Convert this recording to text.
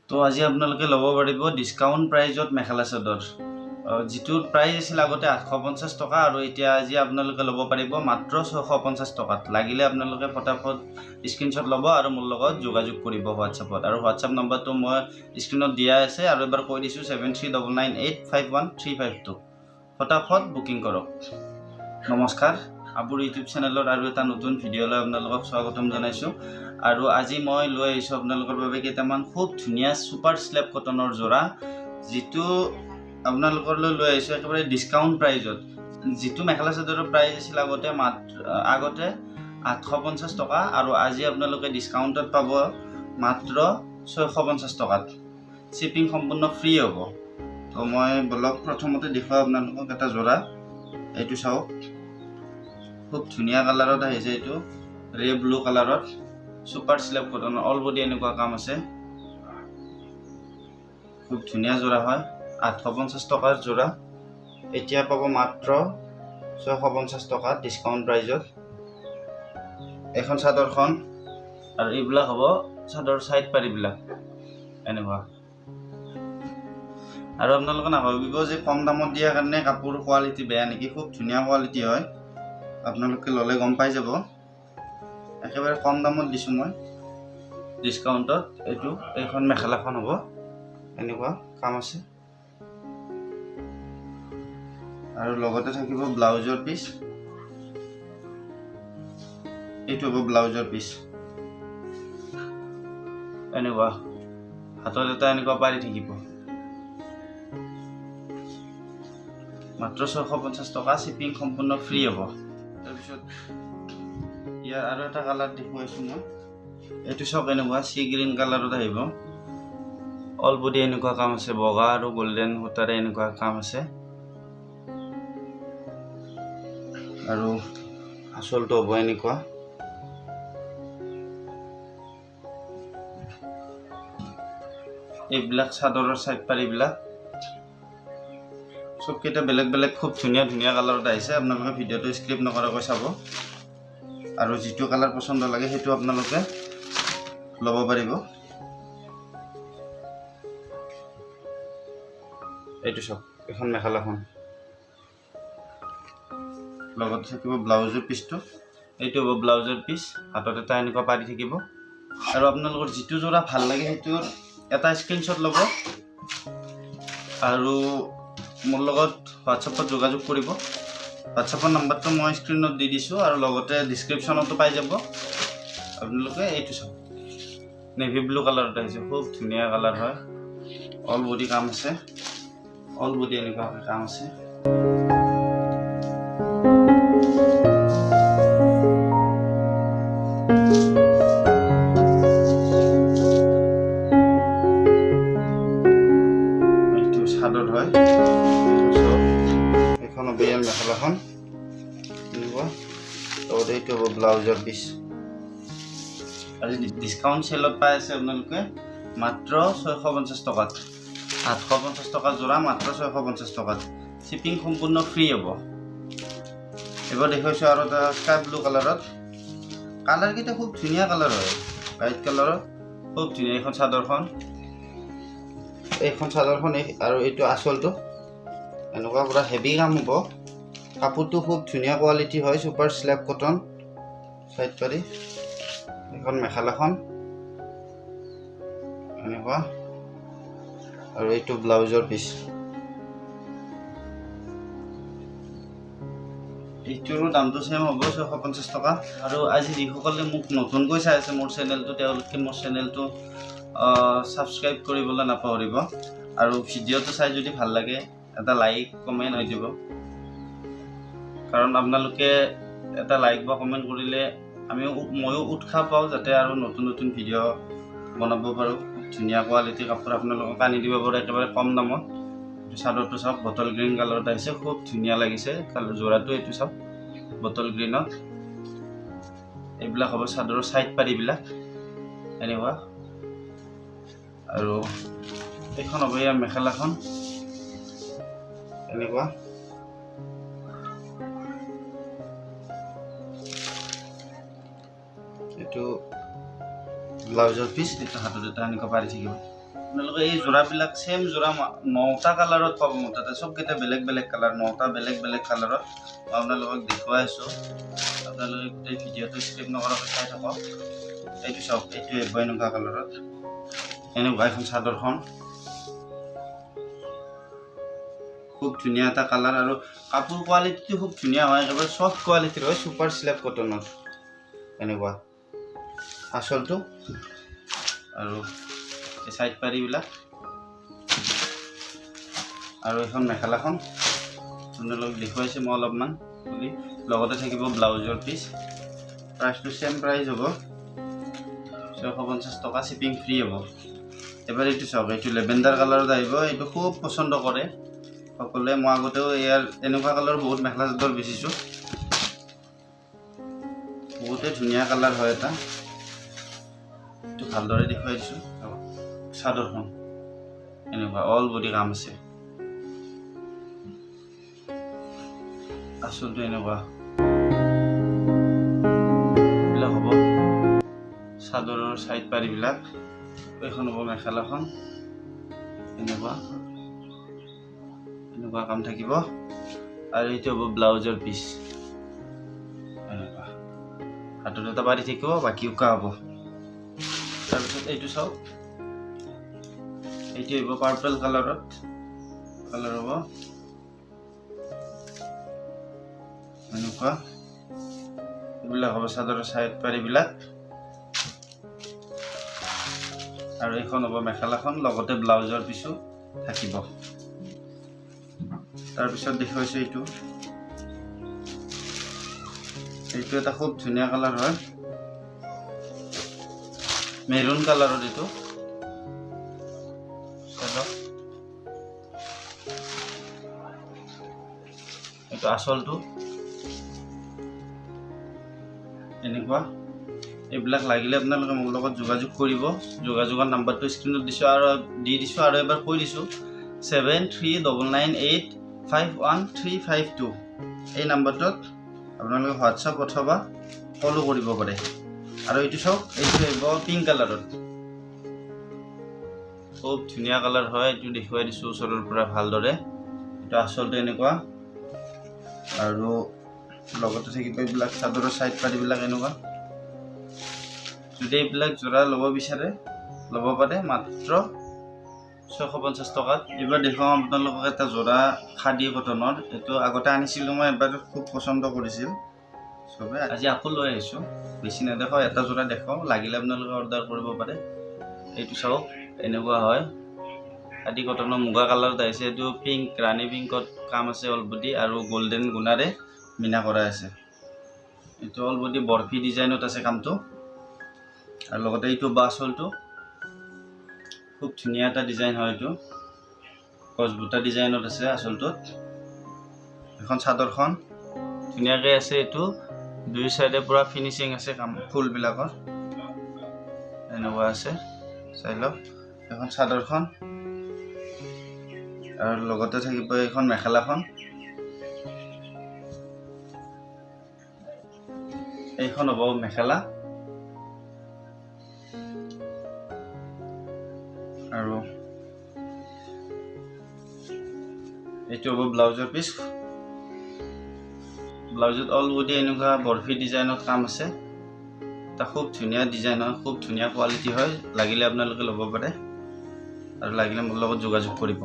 তো আজি আপোনালোকে ল'ব পাৰিব ডিসকাউন্ট প্ৰাইজত মেখেলা চাদৰ যেটো প্ৰাইস আছিল আগতে 850 টকা আৰু এতিয়া আজি আপোনালোকে ল'ব পাৰিব মাত্ৰ 650 টকাত লাগিলে আপোনালোকে ফটাফট স্ক্ৰিনশ্বট ল'ব আৰু মোৰ লগত যোগাযোগ কৰিব WhatsAppত আৰু WhatsApp নম্বৰটো মই স্ক্ৰিনত দিয়া আছে আৰু এবাৰ কৈ দিছো 7399851352 ফটাফট বুকিং কৰক নমস্কাৰ আবুৰ ইউটিউব চেনেলৰ আৰু এটা নতুন ভিডিঅ'লৈ আপোনালোকক স্বাগতম জনাইছো আৰু আজি মই লৈ আহিছো আপোনালোকৰ বাবে কেইটামান খুব ধুনীয়া সুপাৰ স্ল্যাব কটনৰ জোৰা যেটো আপোনালোকৰ লৈ আহিছো একেবাৰে ডিসকাউন্ট প্ৰাইজত যেটো মেখেলা চাদৰৰ প্ৰাইস আছিল আগতে 850 টকা আৰু আজি আপোনালোকে ডিসকাউন্টত পাব মাত্ৰ 650 টকাত শিপিং সম্পূৰ্ণ ফ্ৰী হ'ব তো মই ব্লগ প্ৰথমতে দেখুৱা আপোনালোকক এটা জোৰা এইটো চাওক খুব ধুনীয়া কালাৰত আহিছে এইটো ৰে ব্লু কালাৰত সুপাৰ স্ল্যাব কটনৰ অল বডি এনেকুৱা কাম আছে খুব ধুনীয়া জোৰা হয় 850 টকাৰ জোৰা এতিয়া পাব মাত্ৰ 650 টকা ডিসকাউন্ট প্ৰাইজত এখন চাদৰখন আৰু এইবিলাক হ'ব চাদৰ সাইড পাৰিবিলাক এনেকুৱা আৰু আপোনালোকে নাভাবিব যে কম দামত দিয়া কাৰণে কাপোৰ কোৱালিটি বেয়া নেকি খুব ধুনীয়া কোৱালিটি হয় আপোনালোকে ললে গম পাই যাব একেবাৰে কম দামত দিছো মই ডিসকাউন্টত এইখন মেখেলাখন হ'ব এনেকুৱা কাম আছে আৰু লগতে থাকিব ব্লাউজৰ পিস এইটো হ'ব ব্লাউজৰ পিস এনেকুৱা হাতত এটা এনেকুৱা পাৰি থাকিব মাত্ৰ 650 টকা শিপিং সম্পূৰ্ণ ফ্ৰী হ'ব তাৰপিছত ইয়াৰ আৰু এটা কালাৰ দেখুৱাইছো মই এইটো সব এনেকুৱা সি গ্ৰীন কালাৰত আহিব অল বডি এনেকুৱা কাম আছে বগা আৰু গোল্ডেন সূতাৰে এনেকুৱা কাম আছে আৰু আসলটো হ'ব এনেকুৱা এইবিলাক চাদৰৰ সাইড পাৰিবিলাক সব কেইটা বেলেগ বেলেগ খুব ধুনীয়া ধুনীয়া কালাৰত আহিছে আপোনালোকে ভিডিঅটো স্কিপ নকৰাকৈ চাব আৰু যেটো কালাৰ পছন্দ লাগে হেতু আপোনালোকে ল'ব পাৰিব এইটো সব এখন মেখেলাখন লগত থাকিব ব্লাউজৰ পিসটো এইটো হ'ব ব্লাউজৰ পিস হাতত এটা এনেকুৱা পাৰি থাকিব আৰু আপোনালোকৰ যেটো জোৰা ভাল লাগে হেতুৰ এটা স্ক্ৰিনশ্বট ল'ব আৰু মোৰ লগত WhatsAppত যোগাযোগ কৰিব WhatsAppৰ নম্বৰটো মই স্ক্ৰিনত দি দিছো আৰু লগতে ডেসক্ৰিপচনতো পাই যাব আপোনালোকে এইটো চাওক নেভি ব্লু কালাৰত আহিছে খুব ধুনীয়া কালাৰ হয় অল বডি কাম আছে অল বডি এনেকুৱা কাম আছে এইটো চাদৰ হয় এখন বিয়াৰ মেখেলাখন এনেকুৱা আৰু এইটো হ'ব ব্লাউজৰ পিস আজি ডিসকাউন্ট সেলত পাই আছে আপোনালোকে মাত্ৰ 650 টকাত 850 টকা জোৰা মাত্ৰ 650 টকাত শিপিং সম্পূৰ্ণ ফ্ৰী হ'ব এবাৰ দেখুৱাইছো আৰু এটা স্কাই ব্লু কালাৰত কালাৰ কিটা খুব ধুনীয়া কালাৰ হয় লাইট কালাৰত খুব ধুনীয়া এখন চাদৰখন আৰু এইটো আসলটো এনেকুৱা পুৰা হেভি কাম হ'ব কাপোৰটো খুব ধুনীয়া কোৱালিটি হয় সুপাৰ স্ল্যাব কটন সাইড পাৰি এখন মেখেলাখন এনেকুৱা আৰু এইটো ব্লাউজৰ পিস এইটোৰ দামটো সেম হ'ব 650 টকা আৰু আজি যিসকলে মোক নতুনকৈ চাই আছে মোৰ চেনেলটো তেওঁলোকে মোৰ চেনেলটো সাবস্ক্ৰাইব কৰিবলৈ নাপাহৰিব আৰু ভিডিঅটো চাই যদি ভাল লাগে এটা লাইক কমেন্ট হৈ দিব কাৰণ আপোনালোকে এটা লাইক বা কমেন্ট কৰিলে ময়ো উৎসাহ পাওঁ যাতে আৰু নতুন নতুন ভিডিঅ বনাব পাৰো ধুনীয়া কোৱালিটি কাপোৰ আপোনালোকক আনি দিব পাৰো একেবাৰে কম দামত চাদৰটো চাওক বটল গ্ৰীন কালাৰত আহিছে খুব ধুনীয়া লাগিছে কালাৰ জোৰাটো এইটো চাওক বটল গ্ৰীনত এইবিলাক হ'ব চাদৰৰ সাইড পাৰিবিলাক এনেকুৱা আৰু এইখন হ'ব ইয়াৰ মেখেলাখন এনেকুৱা এইটো ব্লাউজৰ পিস এটা হাতত এটা এনেকুৱা পাৰি থাকিব আপোনালোকে এই যোৰাবিলাক সেম যোৰা 9টা কালাৰত পাব মুঠতে সবকেইটা বেলেগ বেলেগ কালাৰ 9টা বেলেগ বেলেগ কালাৰত আপোনালোকক দেখুৱাই আছোঁ আপোনালোকে গোটেই ভিডিঅ'টো স্কিপ নকৰাকৈ চাই থাকক এইটো চাওক এইটো এনেকুৱা কালাৰত এনেকুৱা এখন চাদৰখন খুব ধুনীয়া এটা কালাৰ আৰু কাপোৰ কোৱালিটিটো খুব ধুনীয়া হয় একেবাৰে সফ্ট কোৱালিটিৰ হয় সুপাৰ সিল্ক কটনৰ এনেকুৱা আচলটো আৰু এই সাইড পাৰিবিলাক আৰু এখন মেখেলাখন আপোনালোক দেখুৱাইছে মই অলপমান বুলি লগতে থাকিব ব্লাউজৰ পিচ প্ৰাইচটো সেম প্ৰাইচ হ'ব 650 টকা শিপিং ফ্ৰী হ'ব এবাৰ এইটো চাওক এইটো লেভেণ্ডাৰ কালাৰত আহিব এইটো খুব পছন্দ কৰে সকলোৱে মই আগতেও ইয়াৰ এনেকুৱা কালাৰ বহুত মেখেলা চাদৰ বেচিছোঁ বহুতে ধুনীয়া কালাৰ হয় এটা এইটো ভালদৰে দেখুৱাই দিছোঁ চাদৰখন এনেকুৱা অল বডি কাম আছে আচলটো এনেকুৱা এইবিলাক হ'ব চাদৰৰ সাইড পাৰিবিলাক এইখন হ'ব মেখেলাখন এনেকুৱা এনেকুৱা কাম থাকিব আৰু এইটো হ'ব ব্লাউজৰ পিচ এনেকুৱা হাতত এটা পাৰি থাকিব বাকী উকা হ'ব তাৰপিছত এইটো চাওক এইটো হ'ব পাৰ্পল কালাৰত কালাৰ হ'ব এনেকুৱা এইবিলাক হ'ব চাদৰৰ সাইড পাৰিবিলাক আৰু এইখন হ'ব মেখেলাখন লগতে ব্লাউজৰ পিছো থাকিব তাৰপিছত দেখুৱাইছোঁ এইটো এটা খুব ধুনীয়া কালাৰ হয় মেৰুন কালাৰত এইটো এইটো আচলটো এনেকুৱা এইবিলাক লাগিলে আপোনালোকে মোৰ লগত যোগাযোগ কৰিব যোগাযোগৰ নাম্বাৰটো স্ক্ৰীনত দিছোঁ আৰু দি দিছোঁ আৰু এবাৰ কৈ দিছোঁ 7399851352 এই নাম্বাৰটোত আপোনালোকে হোৱাটছআপ অথবা কলো কৰিব পাৰে আৰু এইটো চাওক এইটো আহিব পিংক কালাৰত খুব ধুনীয়া কালাৰ হয় এইটো দেখুৱাই দিছোঁ ওচৰৰ পৰা ভালদৰে এইটো আচলতে এনেকুৱা আৰু লগতে থাকিব এইবিলাক চাদৰৰ সাইড পাৰিবিলাক এনেকুৱা যদি এইবিলাক যোৰা ল'ব বিচাৰে ল'ব পাৰে মাত্ৰ 650 টকাত এবাৰ দেখুৱাম আপোনালোকক এটা যোৰা খাদী কটনৰ এইটো আগতে আনিছিলোঁ মই এবাৰ খুব পছন্দ কৰিছিল চবে আজি আকৌ লৈ আহিছোঁ বেছি নেদেখাওঁ এটা যোৰা দেখাওঁ লাগিলে আপোনালোকে অৰ্ডাৰ কৰিব পাৰে এইটো চাওক এনেকুৱা হয় খাদী কটনৰ মুগা কালাৰত আহিছে এইটো পিংক ৰাণী পিংকত কাম আছে অল বডি আৰু গোল্ডেন গুণাৰে মিনা কৰা আছে এইটো অল বডি বৰফি ডিজাইনত আছে কামটো আৰু লগতে এইটো বাছলটো খুব ধুনীয়া এটা ডিজাইন হয় এইটো গছবুটা ডিজাইনত আছে আচলটোত এখন চাদৰখন ধুনীয়াকৈ আছে এইটো দুই সাইডে পুৰা ফিনিচিং আছে কাম ফুলবিলাকৰ এনেকুৱা আছে চাই লওক এখন চাদৰখন আৰু লগতে থাকিব এইখন মেখেলাখন এইখন হ'ব মেখেলা আৰু এইটো হ'ব ব্লাউজৰ পিচ ব্লাউজত অল বডি এনেকুৱা বৰফি ডিজাইনত কাম আছে এটা খুব ধুনীয়া ডিজাইন হয় খুব ধুনীয়া কোৱালিটি হয় লাগিলে আপোনালোকে ল'ব পাৰে আৰু লাগিলে মোৰ লগত যোগাযোগ কৰিব